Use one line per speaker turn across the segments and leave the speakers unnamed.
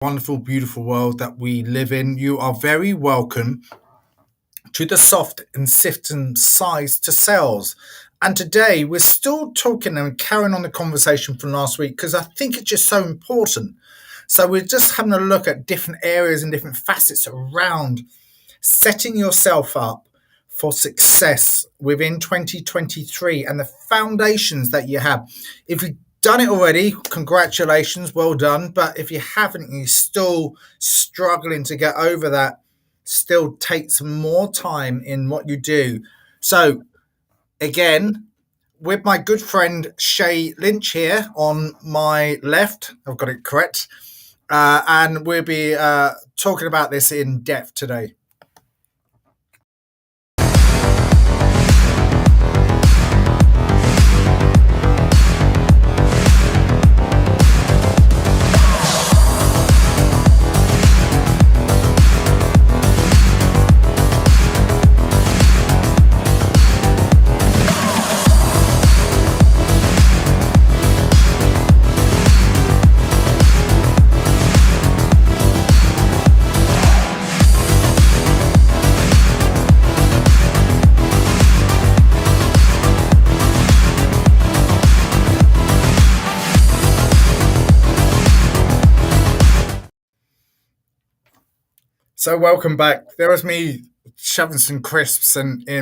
Wonderful, beautiful world that we live in. You are very welcome to the soft and sifting size to sales. And today we're still talking and carrying on the conversation from last week because I think it's just so important. So we're just having a look at different areas and different facets around setting yourself up for success within 2023 and the foundations that you have. If you've done it already, congratulations, well done. But if you haven't, you're still struggling to get over that, still takes more time in what you do. So, again, with my good friend Shay Lynch here on my left, I've got it correct, and we'll be talking about this in depth today. So welcome back. There was me shoving some crisps in me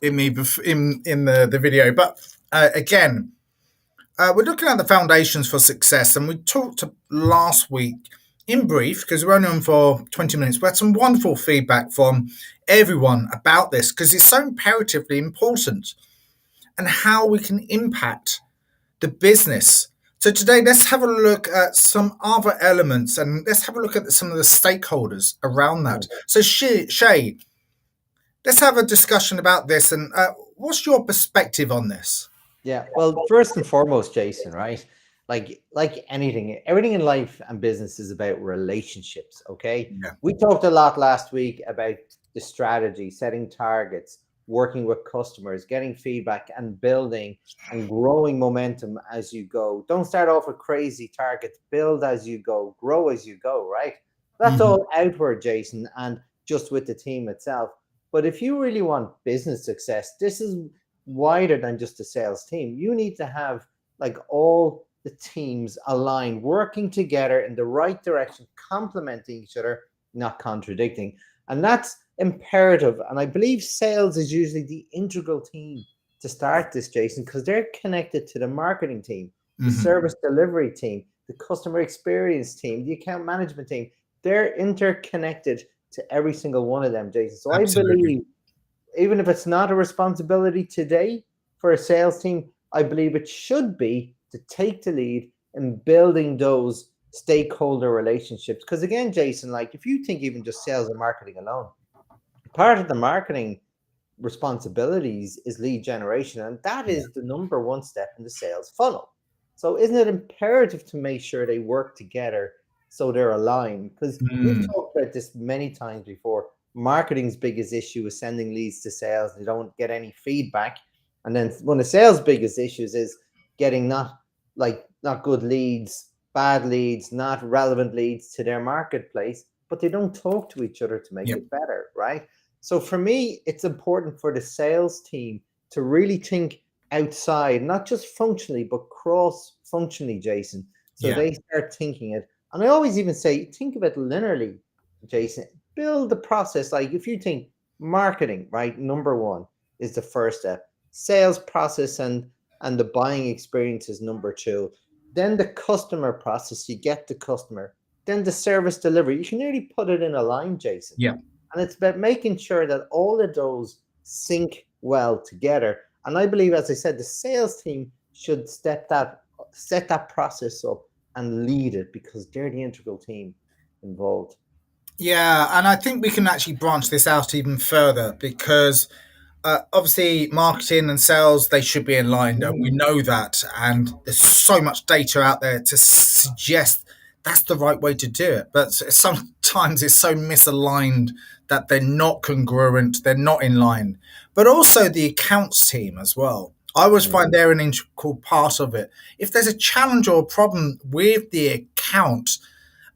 in the video, but again, we're looking at the foundations for success, and we talked last week in brief because we're only on for 20 minutes. We had some wonderful feedback from everyone about this because it's so imperatively important and how we can impact the business. So today, let's have a look at some other elements and let's have a look at some of the stakeholders around that. So Shay, let's have a discussion about this. And what's your perspective on this?
Yeah, well, first and foremost, Jason, right? Like anything, everything in life and business is about relationships, okay?
Yeah.
We talked a lot last week about the strategy, setting targets, working with customers, getting feedback and building and growing momentum as you go. Don't start off with crazy targets, build as you go, grow as you go, right? That's all outward, Jason, and just with the team itself. But if you really want business success, this is wider than just a sales team. You need to have like all the teams aligned, working together in the right direction, complementing each other, not contradicting. And that's imperative. And I believe sales is usually the integral team to start this, Jason, because they're connected to the marketing team, the service delivery team, the customer experience team, the account management team. They're interconnected to every single one of them, Jason. So
Absolutely.
I believe even if it's not a responsibility today for a sales team, I believe it should be to take the lead in building those stakeholder relationships. Because again, Jason, like if you think even just sales and marketing alone, part of the marketing responsibilities is lead generation, and that is the number one step in the sales funnel. So isn't it imperative to make sure they work together so they're aligned? Because we've talked about this many times before. Marketing's biggest issue is sending leads to sales. They don't get any feedback. And then one of sales' biggest issues is getting not good leads, bad leads, not relevant leads to their marketplace, but they don't talk to each other to make it better, right? So for me, it's important for the sales team to really think outside, not just functionally, but cross-functionally, Jason. So they start thinking it. And I always even say, think of it linearly, Jason. Build the process. Like if you think marketing, right, number one is the first step. Sales process and the buying experience is number two. Then the customer process, you get the customer. Then the service delivery. You can really put it in a line, Jason.
Yeah.
And it's about making sure that all of those sync well together. And I believe, as I said, the sales team should set that process up and lead it because they're the integral team involved.
Yeah, and I think we can actually branch this out even further because obviously marketing and sales they should be in line, and we know that. And there's so much data out there to suggest that's the right way to do it. But sometimes it's so misaligned that they're not congruent, they're not in line. But also the accounts team as well. I always find they're an integral part of it. If there's a challenge or a problem with the account,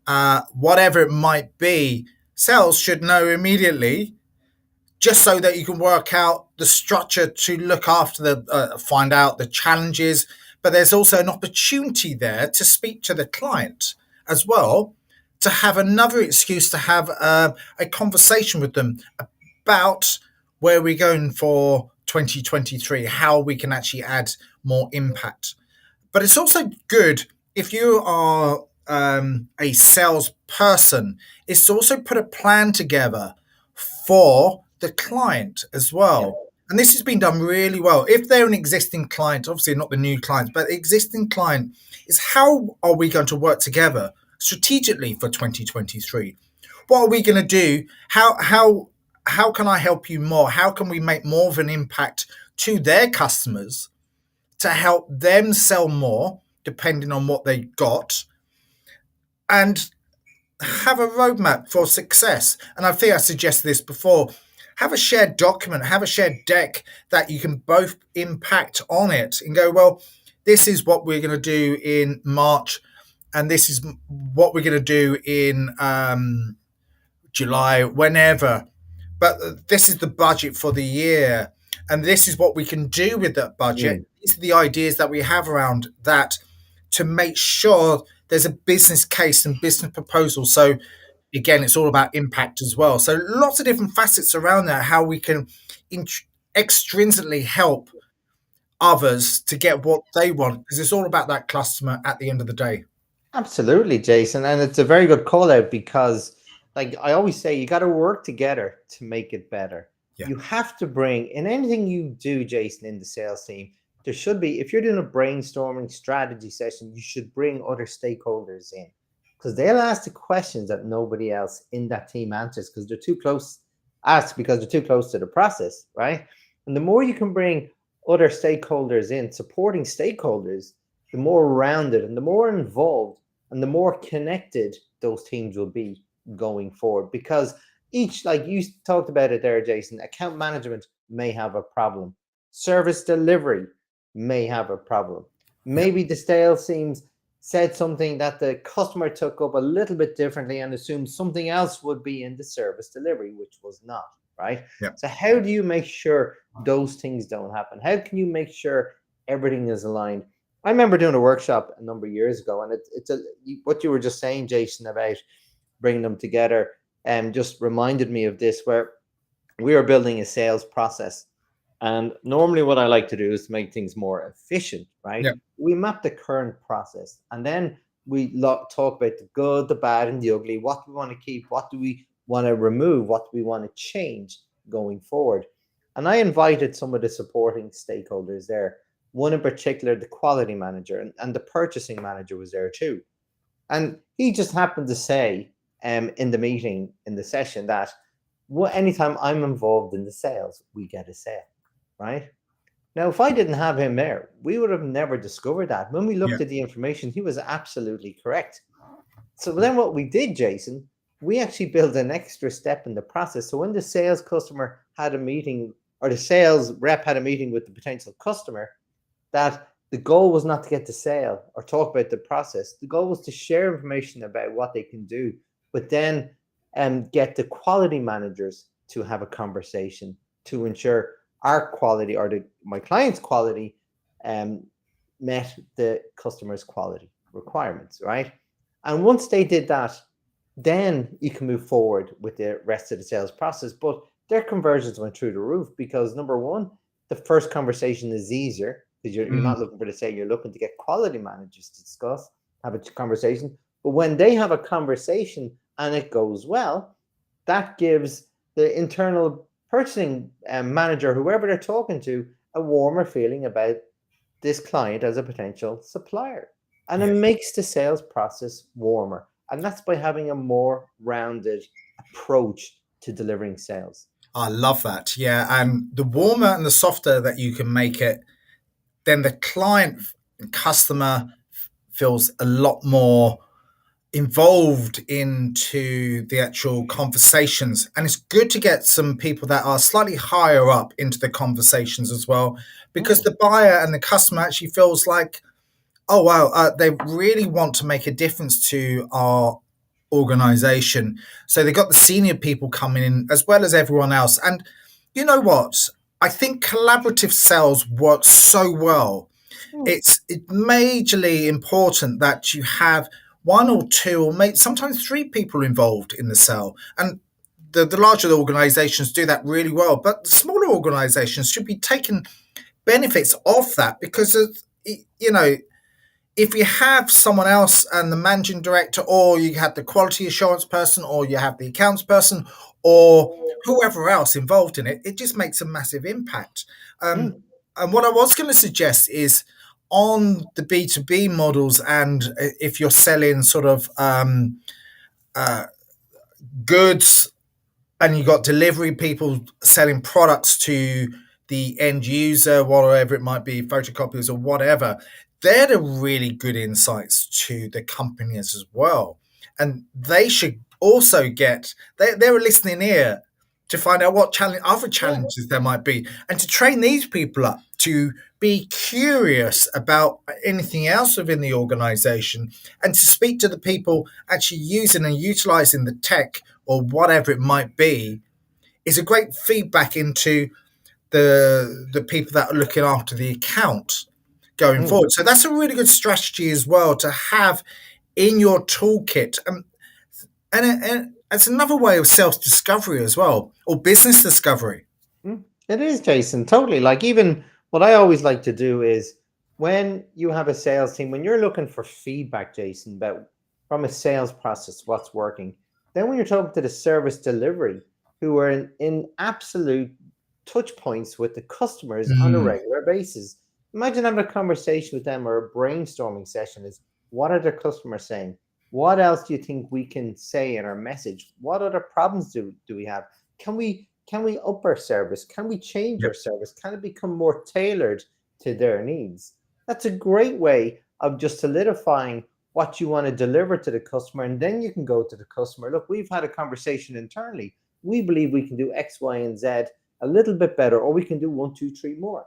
whatever it might be, sales should know immediately, just so that you can work out the structure to look after find out the challenges. But there's also an opportunity there to speak to the client as well, to have another excuse to have a conversation with them about where we're going for 2023, how we can actually add more impact. But it's also good if you are a salesperson, is to also put a plan together for the client as
Yeah,
well. And this has been done really well. If they're an existing client, obviously not the new clients, but the existing client, is how are we going to work together strategically for 2023? What are we going to do? How can I help you more? How can we make more of an impact to their customers to help them sell more, depending on what they got, and have a roadmap for success? And I think I suggested this before. Have a shared document, have a shared deck that you can both impact on it and go, well, this is what we're going to do in March, and this is what we're going to do in July, whenever. But this is the budget for the year, and this is what we can do with that budget.
mm,
These are the ideas that we have around that to make sure there's a business case and business proposal. So again, it's all about impact as well. So lots of different facets around that, how we can extrinsically help others to get what they want, because it's all about that customer at the end of the day.
absolutely, Jason. And it's a very good call out because, like I always say, you got to work together to make it better.
Yeah.
You have to bring in anything you do, Jason, in the sales team. There should be, if you're doing a brainstorming strategy session, you should bring other stakeholders in because they'll ask the questions that nobody else in that team answers because they're too close, ask because they're too close to the process, right? And the more you can bring other stakeholders in, supporting stakeholders, the more rounded and the more involved and the more connected those teams will be going forward. Because each, like you talked about it there, Jason, account management may have a problem, service delivery may have a problem.
Yeah.
Maybe the sales teams said something that the customer took up a little bit differently and assumed something else would be in the service delivery, which was not, right?
Yeah.
So, how do you make sure those things don't happen? How can you make sure everything is aligned? I remember doing a workshop a number of years ago, and what you were just saying, Jason, about bringing them together, and just reminded me of this, where we are building a sales process. And normally, what I like to do is to make things more efficient, right?
Yeah.
We map the current process, and then we talk about the good, the bad, and the ugly. What do we want to keep? What do we want to remove? What do we want to change going forward? And I invited some of the supporting stakeholders there. One in particular, the quality manager, and the purchasing manager was there too. And he just happened to say in the meeting, in the session, that anytime I'm involved in the sales, we get a sale, right? Now, if I didn't have him there, we would have never discovered that. When we looked
Yeah.
at the information, he was absolutely correct. So then what we did, Jason, we actually built an extra step in the process. So when the sales customer had a meeting, or the sales rep had a meeting with the potential customer, that the goal was not to get the sale or talk about the process. The goal was to share information about what they can do, but then get the quality managers to have a conversation to ensure our quality, or my client's quality, met the customer's quality requirements, right? And once they did that, then you can move forward with the rest of the sales process. But their conversions went through the roof because, number one, the first conversation is easier because you're
Mm.
not looking for the sale, you're looking to get quality managers to discuss, have a conversation. But when they have a conversation and it goes well, that gives the internal purchasing manager, whoever they're talking to, a warmer feeling about this client as a potential supplier. And it
Yeah.
makes the sales process warmer. And that's by having a more rounded approach to delivering sales.
I love that. Yeah. And the warmer and the softer that you can make it, then the client and customer feels a lot more involved into the actual conversations. And it's good to get some people that are slightly higher up into the conversations as well, because
Mm,
the buyer and the customer actually feels like, oh wow, they really want to make a difference to our organization. So they got the senior people coming in as well as everyone else. And you know what? I think collaborative sales works so well.
Mm,
It's majorly important that you have one or two or maybe sometimes three people involved in the sale. And the larger organizations do that really well. But the smaller organizations should be taking benefits of that because of, you know, if you have someone else and the managing director, or you have the quality assurance person, or you have the accounts person, or whoever else involved in it, it just makes a massive impact.
mm,
And what I was going to suggest is on the B2B models, and if you're selling sort of uh, goods and you got delivery people selling products to the end user, whatever it might be, photocopiers or whatever, they're the really good insights to the companies as well. And they should also get, they're a listening ear to find out what other
yeah.
challenges there might be, and to train these people up to be curious about anything else within the organization, and to speak to the people actually using and utilizing the tech or whatever it might be, is a great feedback into the people that are looking after the account going
Mm.
forward. So that's a really good strategy as well to have in your toolkit. And it's another way of self discovery as well, or business discovery.
It is, Jason. Totally. Like, even what I always like to do is when you have a sales team, when you're looking for feedback, Jason, about from a sales process, what's working, then when you're talking to the service delivery, who are in absolute touch points with the customers on a
Mm,
regular basis, imagine having a conversation with them or a brainstorming session is, what are the customers saying? What else do you think we can say in our message? What other problems do we have? Can we up our service? Can we change our
yep.
service? Can it become more tailored to their needs? That's a great way of just solidifying what you want to deliver to the customer. And then you can go to the customer. Look, we've had a conversation internally. We believe we can do X, Y, and Z a little bit better, or we can do one, two, three more.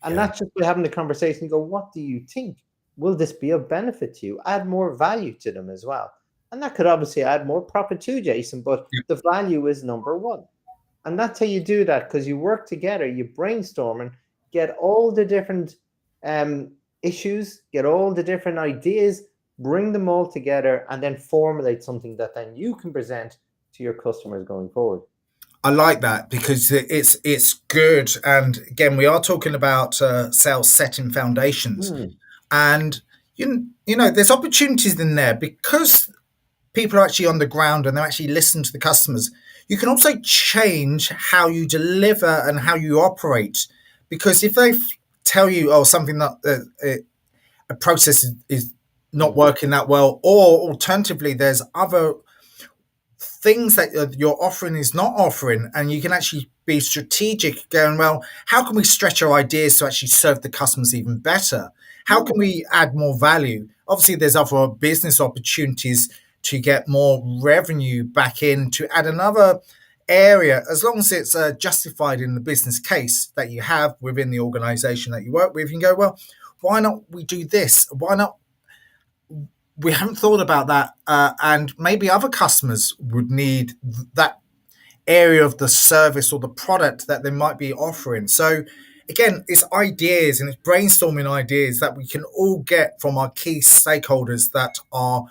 And
Yeah.
that's just by having the conversation. You go, what do you think? Will this be of benefit to you? Add more value to them as well. And that could obviously add more profit too, Jason, but
Yep.
the value is number one. And that's how you do that, because you work together, you brainstorm and get all the different um, issues, get all the different ideas, bring them all together, and then formulate something that then you can present to your customers going forward.
I like that because it's good. And again, we are talking about sales setting foundations,
Mm,
and you know there's opportunities in there because people are actually on the ground and they're actually listening to the customers. You can also change how you deliver and how you operate, because if they tell you, oh, something that a process is not
mm,
working that well, or alternatively there's other things that your offering is not offering, and you can actually be strategic going, well, how can we stretch our ideas to actually serve the customers even better? How
mm.
can we add more value? Obviously there's other business opportunities to get more revenue back in, to add another area, as long as it's justified in the business case that you have within the organization that you work with. You can go, well, why not we do this? Why not we haven't thought about that, and maybe other customers would need that area of the service or the product that they might be offering. So again, it's ideas and it's brainstorming ideas that we can all get from our key stakeholders that are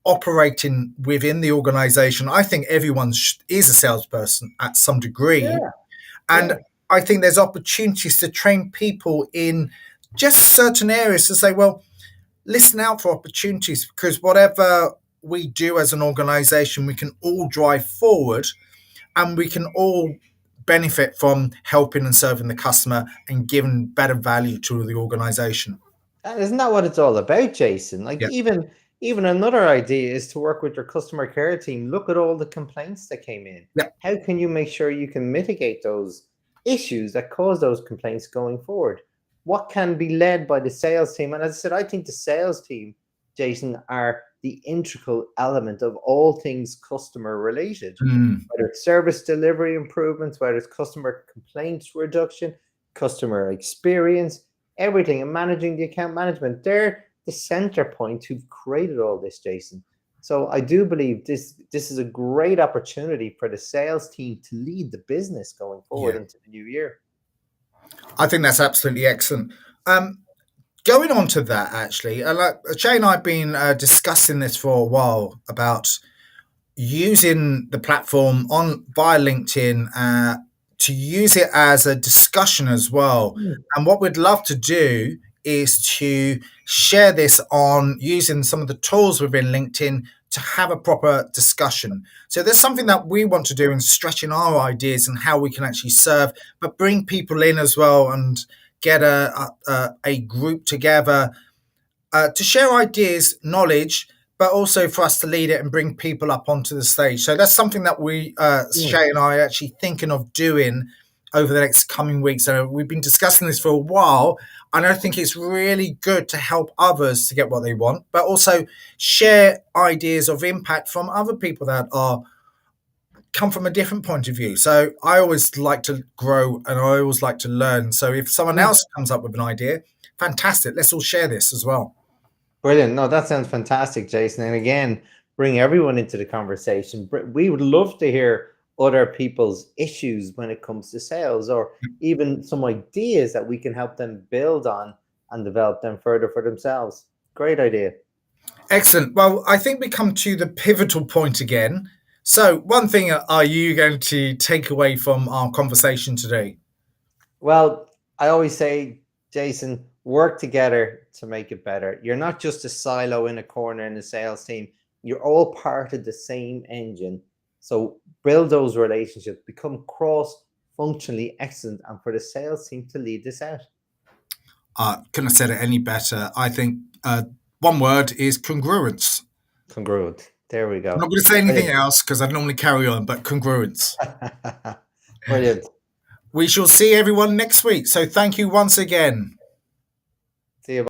operating within the organization. I think everyone is a salesperson at some degree,
Yeah,
and
yeah.
I think there's opportunities to train people in just certain areas to say, well, listen out for opportunities, because whatever we do as an organization, we can all drive forward, and we can all benefit from helping and serving the customer and giving better value to the organization.
And isn't that what it's all about, Jason? Like,
Yeah.
even another idea is to work with your customer care team. Look at all the complaints that came in.
Yeah.
How can you make sure you can mitigate those issues that cause those complaints going forward? What can be led by the sales team? And as I said, I think the sales team, Jason, are the integral element of all things customer related,
Mm.
whether it's service delivery improvements, whether it's customer complaints reduction, customer experience, everything, and managing the account management. They're the center point who've created all this, Jason. So I do believe this is a great opportunity for the sales team to lead the business going forward
Yeah,
into the new year.
I think that's absolutely excellent. Um, Going on to that, actually, like Jay and I have been discussing this for a while about using the platform on via LinkedIn to use it as a discussion as well.
Mm.
And what we'd love to do is to share this on using some of the tools within LinkedIn to have a proper discussion. So there's something that we want to do in stretching our ideas and how we can actually serve, but bring people in as well and get a group together to share ideas, knowledge, but also for us to lead it and bring people up onto the stage. So that's something that we,
Mm.
Shay and I, are actually thinking of doing over the next coming weeks. So we've been discussing this for a while, and I think it's really good to help others to get what they want, but also share ideas of impact from other people that are come from a different point of view. So I always like to grow and I always like to learn. So if someone
Mm.
else comes up with an idea, fantastic. Let's all share this as well.
Brilliant. No, that sounds fantastic, Jason. And again, bring everyone into the conversation. We would love to hear other people's issues when it comes to sales, or even some ideas that we can help them build on and develop them further for themselves. Great idea.
Excellent. Well, I think we come to the pivotal point again. So, one thing are you going to take away from our conversation today?
Well, I always say, Jason, work together to make it better. You're not just a silo in a corner in the sales team. You're all part of the same engine. So build those relationships, become cross functionally excellent, and for the sales team to lead this out.
Couldn't have said it any better. I think one word is congruence.
Congruent. There we
I'm
go.
not going to say anything
Brilliant.
else because I normally carry on, but congruence.
Brilliant.
We shall see everyone next week. So, thank you once again.